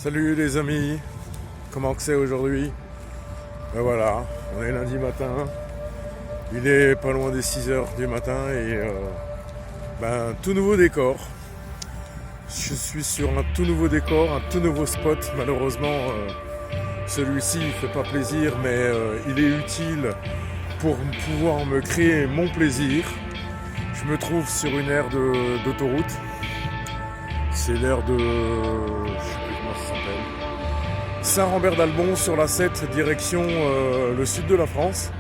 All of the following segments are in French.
Salut les amis, comment que c'est aujourd'hui? Ben voilà, on est lundi matin, il est pas loin des 6 heures du matin et tout nouveau décor. Je suis sur un tout nouveau décor, un tout nouveau spot. Malheureusement, celui-ci il fait pas plaisir, mais il est utile pour pouvoir me créer mon plaisir. Je me trouve sur une aire d'autoroute. C'est l'aire de... je sais plus comment ça s'appelle. Saint-Rambert-d'Albon sur la 7, direction le sud de la France.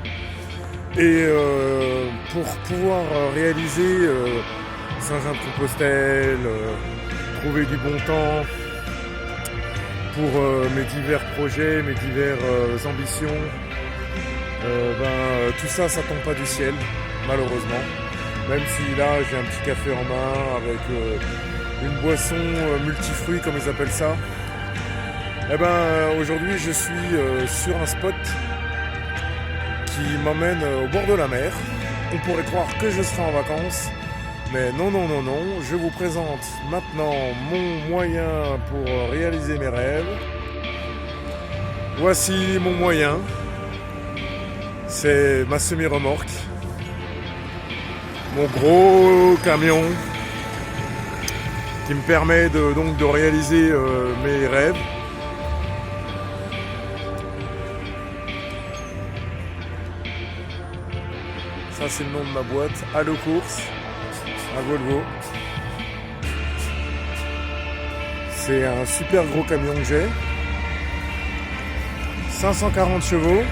Et pour pouvoir réaliser Saint-Jean-de-Compostelle, trouver du bon temps pour mes divers projets, mes diverses ambitions, tout ça, ça tombe pas du ciel, malheureusement. Même si là, j'ai un petit café en main avec une boisson multifruits, comme ils appellent ça. Aujourd'hui, je suis sur un spot qui m'emmène au bord de la mer. On pourrait croire que je serai en vacances, mais non, non, non, non. Je vous présente maintenant mon moyen pour réaliser mes rêves. Voici mon moyen. C'est ma semi-remorque. Mon gros camion qui me permet de réaliser mes rêves. Ça, c'est le nom de ma boîte, Allo Course, à Volvo. C'est un super gros camion que j'ai. 540 chevaux.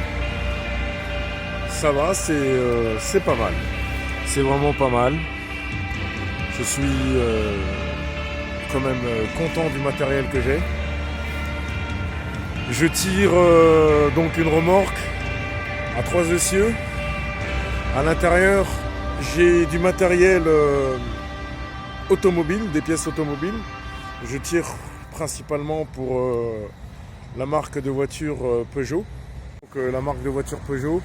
Ça va, c'est pas mal. C'est vraiment pas mal. Je suis quand même content du matériel que j'ai. Je tire donc une remorque à 3 essieux. À l'intérieur, j'ai du matériel automobile, des pièces automobiles. Je tire principalement pour la marque de voiture Peugeot. Donc, la marque de voiture Peugeot.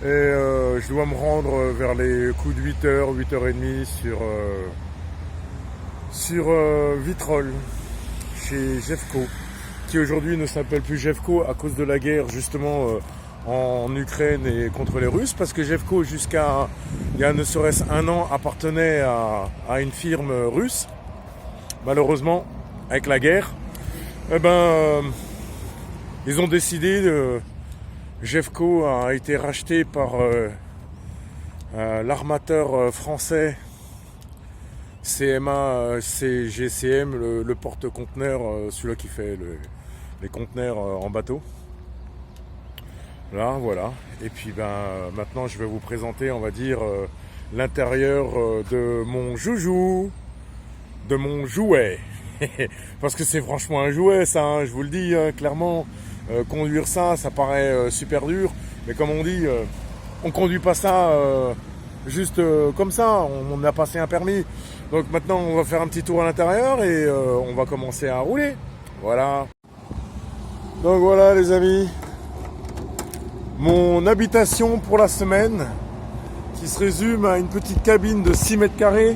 Et je dois me rendre vers les coups de 8h, 8h30 sur Vitrolles, chez Jeffco, qui aujourd'hui ne s'appelle plus Jeffco à cause de la guerre justement en Ukraine et contre les Russes, parce que Jeffco jusqu'à il y a ne serait-ce un an appartenait à une firme russe. Malheureusement, avec la guerre, ils ont décidé de... Jeffco a été racheté par l'armateur français CMA CGCM, le porte-conteneur, celui-là qui fait les conteneurs en bateau. Là, voilà. Et puis maintenant je vais vous présenter, on va dire, l'intérieur de mon joujou, de mon jouet. Parce que c'est franchement un jouet ça, hein, je vous le dis clairement. Conduire ça paraît super dur, mais comme on dit, on conduit pas ça juste comme ça, on a passé un permis. Donc maintenant on va faire un petit tour à l'intérieur et on va commencer à rouler. Voilà. Donc voilà les amis, mon habitation pour la semaine, qui se résume à une petite cabine de 6 mètres carrés.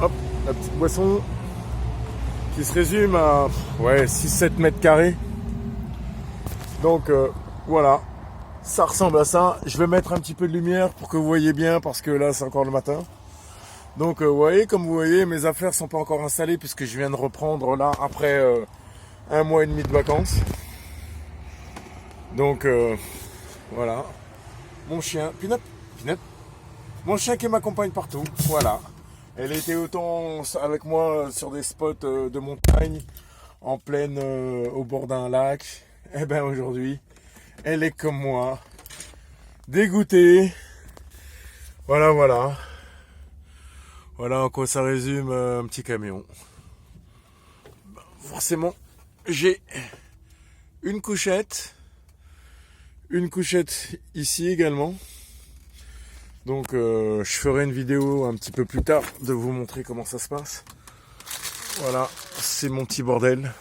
Hop, la petite boisson. Qui se résume à 6-7 mètres carrés. Donc voilà, ça ressemble à ça. Je vais mettre un petit peu de lumière pour que vous voyez bien, parce que là c'est encore le matin. Donc vous voyez, comme vous voyez, mes affaires sont pas encore installées puisque je viens de reprendre là après 1 mois et demi de vacances. Donc voilà, mon chien, Pinot, mon chien qui m'accompagne partout, voilà. Elle était autant avec moi sur des spots de montagne, en pleine, au bord d'un lac. Et bien aujourd'hui, elle est comme moi, dégoûtée. Voilà, voilà. Voilà en quoi ça résume un petit camion. Forcément, j'ai une couchette ici également. Donc je ferai une vidéo un petit peu plus tard de vous montrer comment ça se passe. Voilà, c'est mon petit bordel.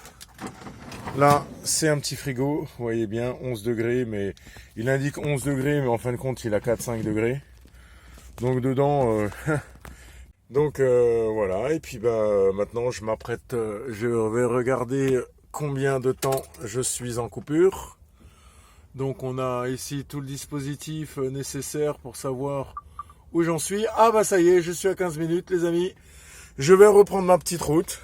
Là, c'est un petit frigo, vous voyez bien, 11 degrés, mais il indique 11 degrés, mais en fin de compte, il a 4-5 degrés. Donc dedans, Donc voilà, et puis maintenant je m'apprête, je vais regarder combien de temps je suis en coupure. Donc on a ici tout le dispositif nécessaire pour savoir où j'en suis. Ah bah ça y est, je suis à 15 minutes les amis. Je vais reprendre ma petite route.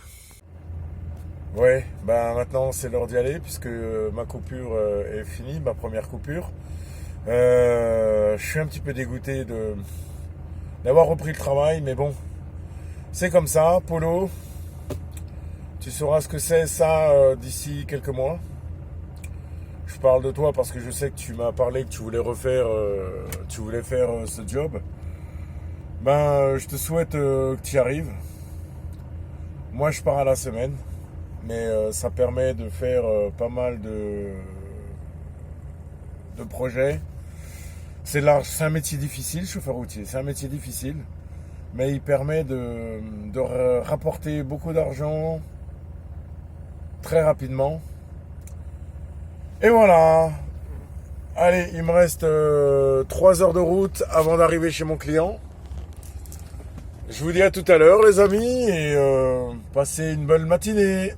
Ouais, maintenant c'est l'heure d'y aller puisque ma coupure est finie, ma première coupure. Je suis un petit peu dégoûté d'avoir repris le travail, mais bon, c'est comme ça, Polo. Tu sauras ce que c'est ça d'ici quelques mois. Je parle de toi parce que je sais que tu m'as parlé que tu voulais faire ce job. Je te souhaite que tu y arrives. Moi, je pars à la semaine, mais ça permet de faire pas mal de projets. C'est un métier difficile, chauffeur routier. C'est un métier difficile, mais il permet de rapporter beaucoup d'argent très rapidement. Et voilà. Allez, il me reste 3 heures de route avant d'arriver chez mon client. Je vous dis à tout à l'heure les amis et passez une bonne matinée.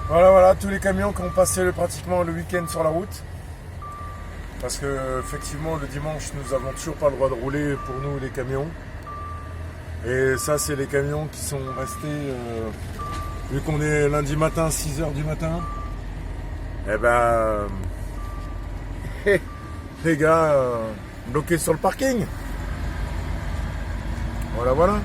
Voilà, tous les camions qui ont passé pratiquement le week-end sur la route. Parce que effectivement le dimanche nous avons toujours pas le droit de rouler pour nous les camions. Et ça c'est les camions qui sont restés, vu qu'on est lundi matin, 6h du matin. Les gars bloqués sur le parking. Voilà.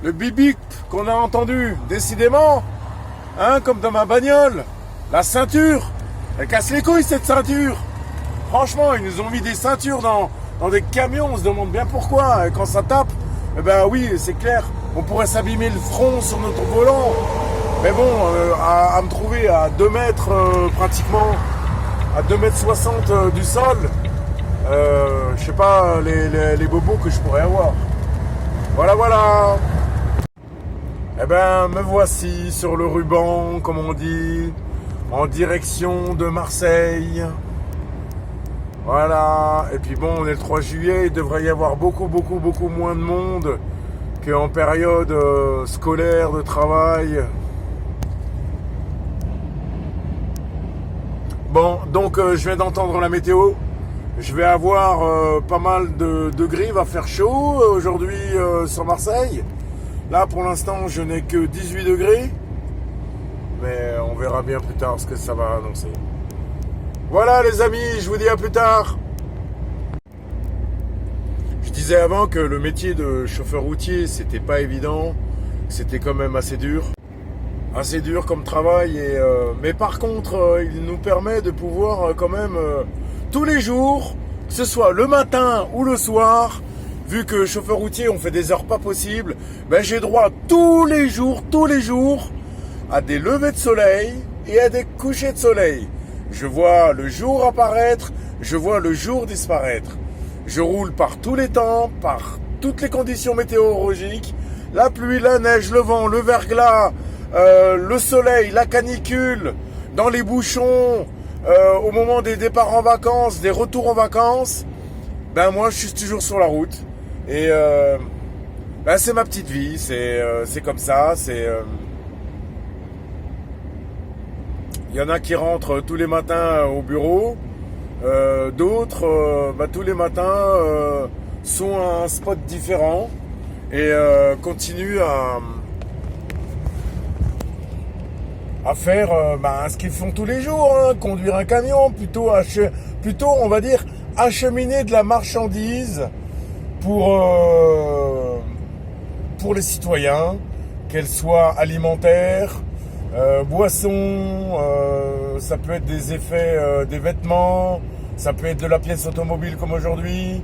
Le bip-bip qu'on a entendu, décidément, comme dans ma bagnole, la ceinture, elle casse les couilles cette ceinture. Franchement, ils nous ont mis des ceintures dans des camions, on se demande bien pourquoi. Et quand ça tape, oui, c'est clair, on pourrait s'abîmer le front sur notre volant. Mais bon, à me trouver à 2 mètres pratiquement, à 2,60 m du sol, je sais pas les bobos que je pourrais avoir. Voilà. Me voici sur le ruban, comme on dit, en direction de Marseille. Voilà. Et puis bon, on est le 3 juillet, il devrait y avoir beaucoup moins de monde qu'en période scolaire, de travail. Bon, donc je viens d'entendre la météo. Je vais avoir pas mal de degrés, il va faire chaud aujourd'hui sur Marseille. Là, pour l'instant, je n'ai que 18 degrés. Mais on verra bien plus tard ce que ça va annoncer. Voilà les amis, je vous dis à plus tard. Je disais avant que le métier de chauffeur routier, c'était pas évident. C'était quand même assez dur. Assez dur comme travail. Mais par contre, il nous permet de pouvoir quand même tous les jours, que ce soit le matin ou le soir, vu que chauffeur routier, on fait des heures pas possibles, j'ai droit tous les jours, à des levées de soleil et à des couchers de soleil. Je vois le jour apparaître, je vois le jour disparaître. Je roule par tous les temps, par toutes les conditions météorologiques, la pluie, la neige, le vent, le verglas, le soleil, la canicule, dans les bouchons, au moment des départs en vacances, des retours en vacances. Moi je suis toujours sur la route. Et c'est ma petite vie, c'est comme ça, il y en a qui rentrent tous les matins au bureau, d'autres tous les matins sont à un spot différent et continuent à faire ce qu'ils font tous les jours, conduire un camion, plutôt on va dire acheminer de la marchandise pour les citoyens, qu'elle soit alimentaire, boissons, ça peut être des effets des vêtements, ça peut être de la pièce automobile comme aujourd'hui,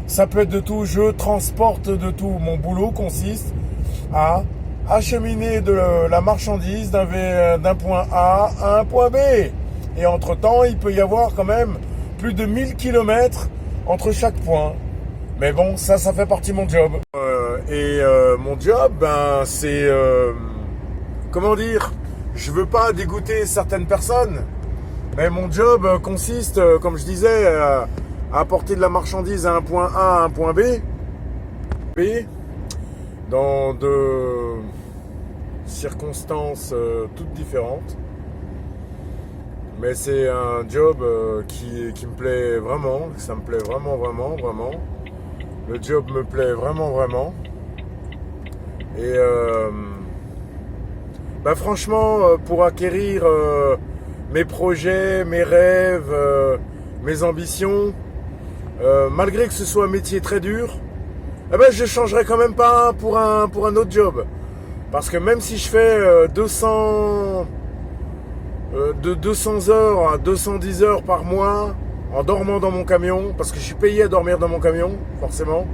ça peut être de tout, je transporte de tout. Mon boulot consiste à acheminer de la marchandise d'un point A à un point B. Et entre-temps, il peut y avoir quand même plus de 1000 km entre chaque point. Mais bon, ça fait partie de mon job. Mon job, c'est... comment dire, je veux pas dégoûter certaines personnes, mais mon job consiste, comme je disais, à apporter de la marchandise à un point A à un point B, dans de circonstances toutes différentes. Mais c'est un job qui me plaît vraiment, ça me plaît vraiment. Le job me plaît vraiment. Et franchement, pour acquérir mes projets, mes rêves, mes ambitions, malgré que ce soit un métier très dur, je changerai quand même pas pour un autre job. Parce que même si je fais 200 heures à 210 heures par mois en dormant dans mon camion, parce que je suis payé à dormir dans mon camion, forcément,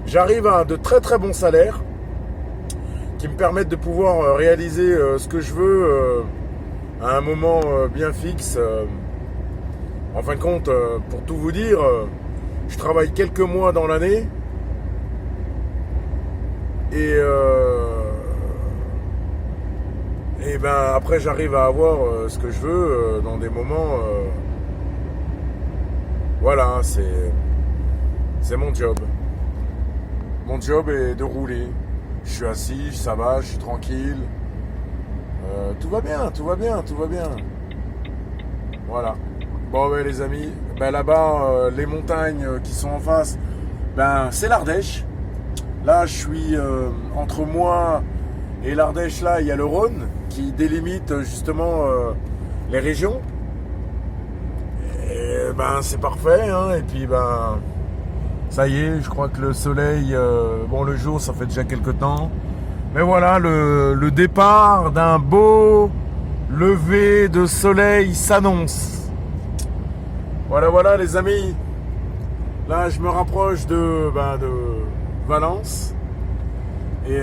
j'arrive à de très bons salaires qui me permettent de pouvoir réaliser ce que je veux à un moment bien fixe. En fin de compte, pour tout vous dire, je travaille quelques mois dans l'année et après j'arrive à avoir ce que je veux dans des moments. Voilà, c'est mon job. Mon job est de rouler. Je suis assis, ça va, je suis tranquille. Tout va bien. Voilà. Bon, les amis, là-bas, les montagnes qui sont en face, c'est l'Ardèche. Là, je suis entre moi et l'Ardèche, là, il y a le Rhône qui délimite justement les régions. Et c'est parfait, hein. Et puis, ça y est, je crois que le soleil, le jour, ça fait déjà quelques temps. Mais voilà, le départ d'un beau lever de soleil s'annonce. Voilà les amis. Là, je me rapproche de Valence. Et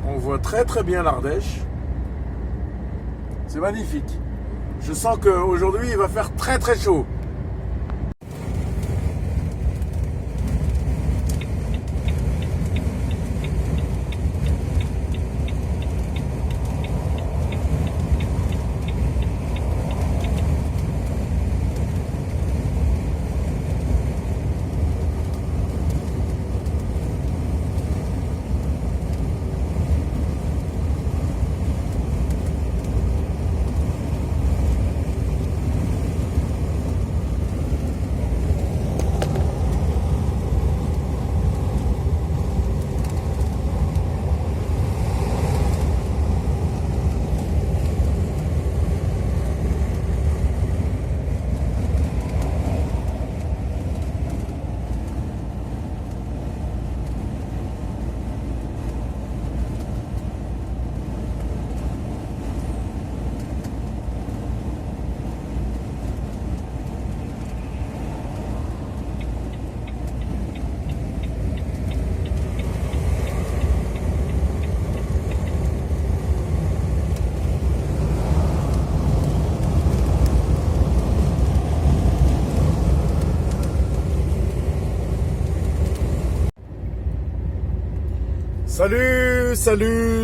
on voit très bien l'Ardèche. C'est magnifique. Je sens qu'aujourd'hui, il va faire très chaud.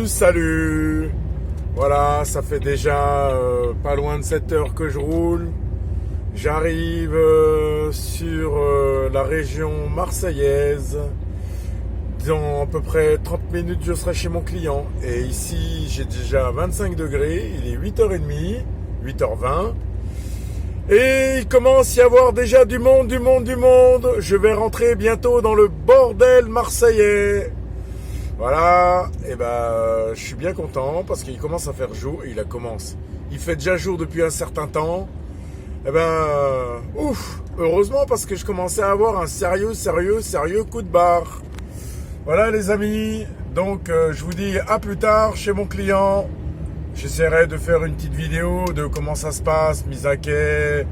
Salut. Voilà, ça fait déjà pas loin de 7 heures que je roule. J'arrive sur la région marseillaise. Dans à peu près 30 minutes, je serai chez mon client. Et ici, j'ai déjà 25 degrés. Il est 8h30, 8h20. Et il commence à y avoir déjà du monde. Je vais rentrer bientôt dans le bordel marseillais. Voilà, et je suis bien content parce qu'il commence à faire jour. Il fait déjà jour depuis un certain temps. Heureusement parce que je commençais à avoir un sérieux coup de barre. Voilà les amis, donc je vous dis à plus tard chez mon client. J'essaierai de faire une petite vidéo de comment ça se passe, mise à quai,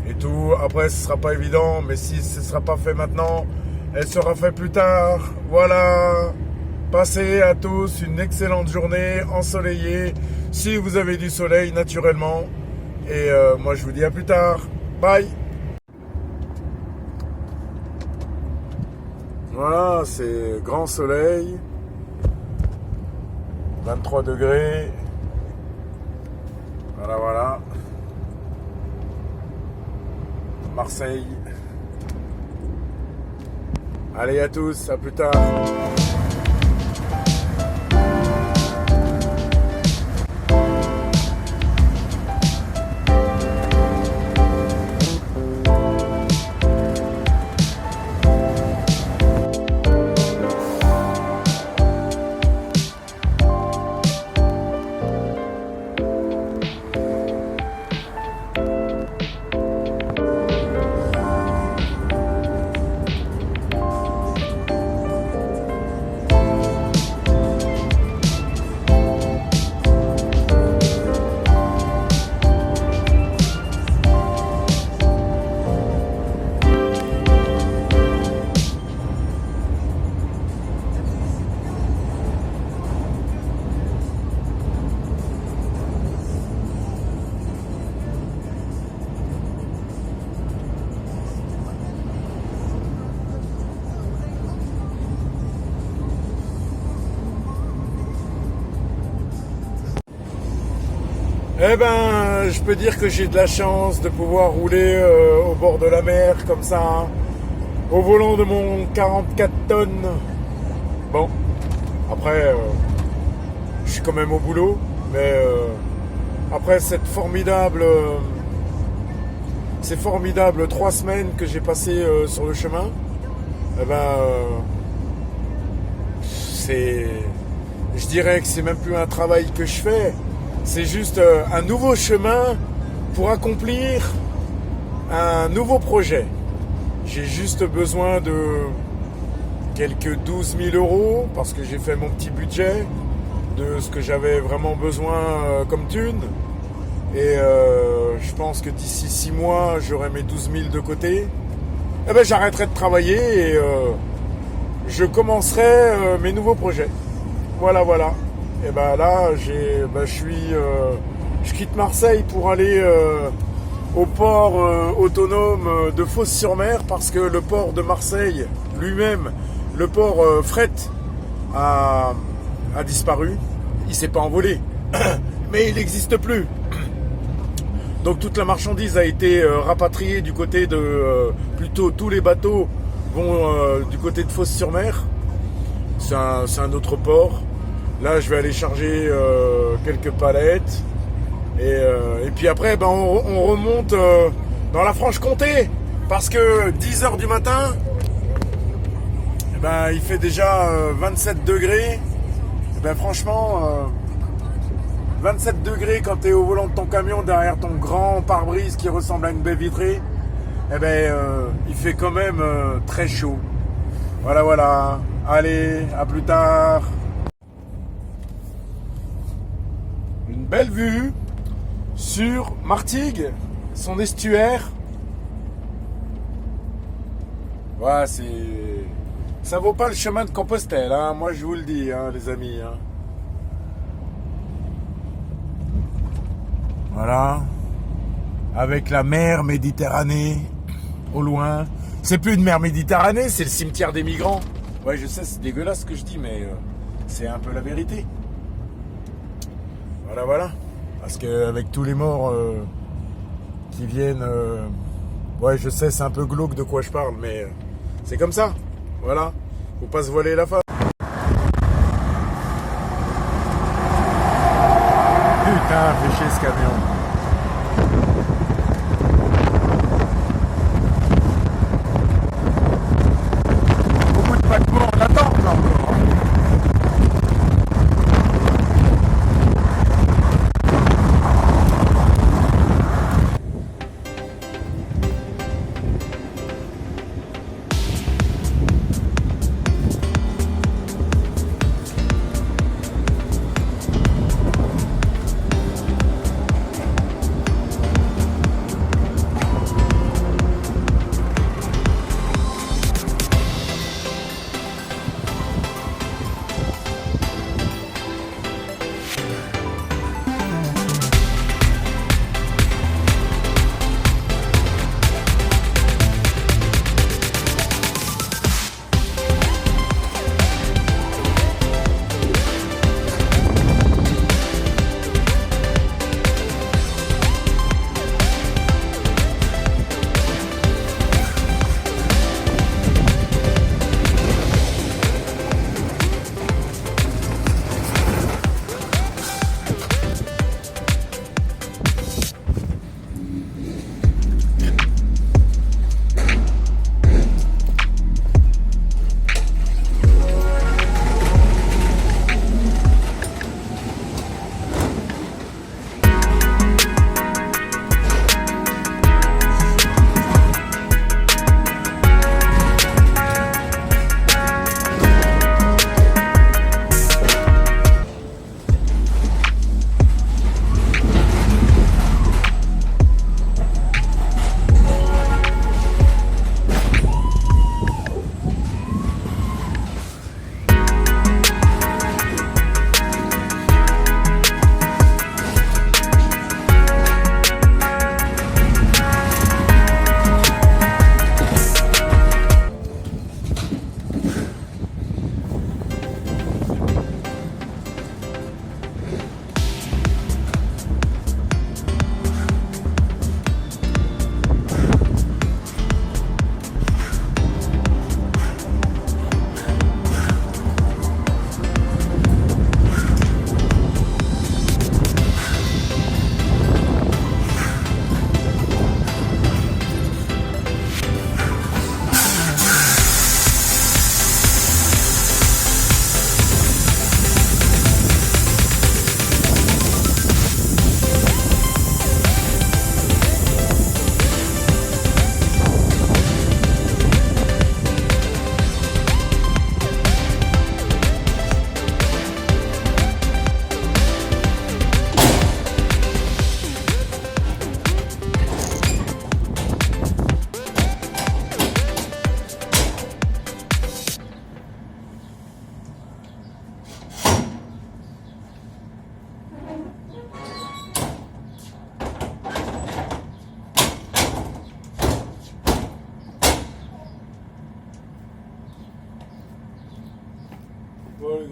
et tout. Après, ce sera pas évident, mais si ce sera pas fait maintenant, elle sera faite plus tard. Voilà. Passez à tous une excellente journée ensoleillée, si vous avez du soleil naturellement. Et moi, je vous dis à plus tard. Bye. Voilà, c'est grand soleil. 23 degrés. Voilà, voilà. Marseille. Allez à tous, à plus tard. Eh ben, je peux dire que j'ai de la chance de pouvoir rouler au bord de la mer comme ça, hein, au volant de mon 44 tonnes. Bon, après, je suis quand même au boulot, mais après cette ces formidables 3 semaines que j'ai passées sur le chemin, eh ben, je dirais que c'est même plus un travail que je fais. C'est juste un nouveau chemin pour accomplir un nouveau projet. J'ai juste besoin de quelques 12 000 euros parce que j'ai fait mon petit budget de ce que j'avais vraiment besoin comme thune. Et je pense que d'ici 6 mois, j'aurai mes 12 000 de côté. Et ben, j'arrêterai de travailler et je commencerai mes nouveaux projets. Voilà, voilà. Et ben là, je quitte Marseille pour aller au port autonome de Fos-sur-Mer parce que le port de Marseille lui-même, le port fret, a disparu. Il s'est pas envolé, mais il n'existe plus. Donc toute la marchandise a été rapatriée du côté de... plutôt tous les bateaux vont du côté de Fos-sur-Mer. C'est un autre port. Là, je vais aller charger quelques palettes. Et puis après, ben, on remonte dans la Franche-Comté. Parce que 10h du matin, ben, il fait déjà 27 degrés. Et ben, franchement, 27 degrés quand tu es au volant de ton camion derrière ton grand pare-brise qui ressemble à une baie vitrée. Et ben, il fait quand même très chaud. Voilà, voilà. Allez, à plus tard. Une belle vue sur Martigues, son estuaire. Ouais, ça vaut pas le chemin de Compostelle, hein, moi je vous le dis, hein, les amis. Hein. Voilà, avec la mer Méditerranée au loin. C'est plus une mer Méditerranée, c'est le cimetière des migrants. Ouais, je sais, c'est dégueulasse ce que je dis, mais c'est un peu la vérité. Voilà, voilà. Parce qu'avec tous les morts qui viennent... ouais, je sais, c'est un peu glauque de quoi je parle, mais c'est comme ça. Voilà. Faut pas se voiler la face. Putain, fait chier ce camion. Beaucoup de paquebots en attente, là, encore.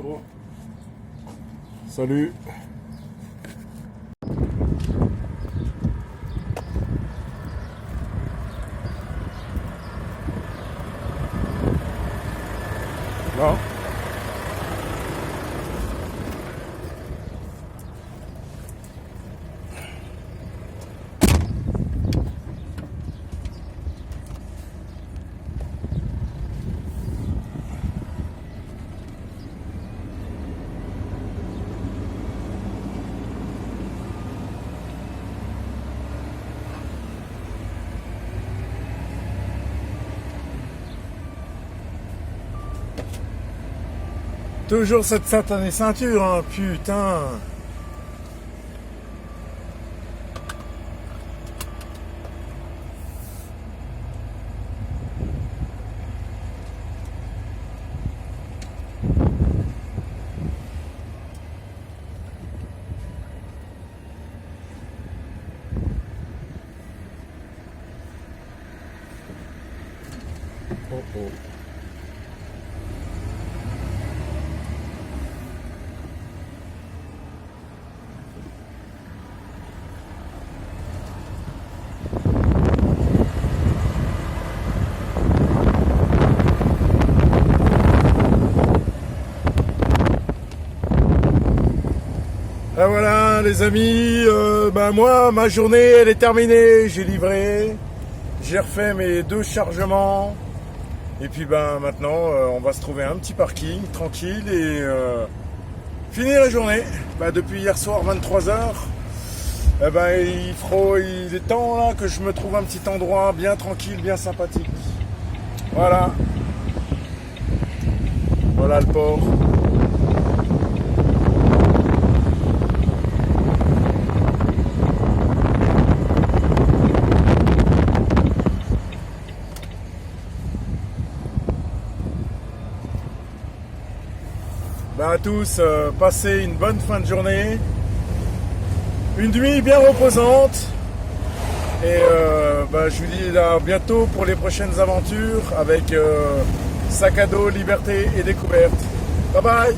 Bon. Salut. Non. Toujours cette satanée ceinture, hein, putain. Oh oh. Et voilà les amis, moi ma journée elle est terminée, j'ai livré, j'ai refait mes 2 chargements et puis maintenant on va se trouver un petit parking tranquille et finir la journée. Depuis hier soir 23h, il est temps là que je me trouve un petit endroit bien tranquille, bien sympathique. Voilà le port. À tous, passez une bonne fin de journée, une nuit bien reposante et je vous dis à bientôt pour les prochaines aventures avec sac à dos, liberté et découverte. Bye bye.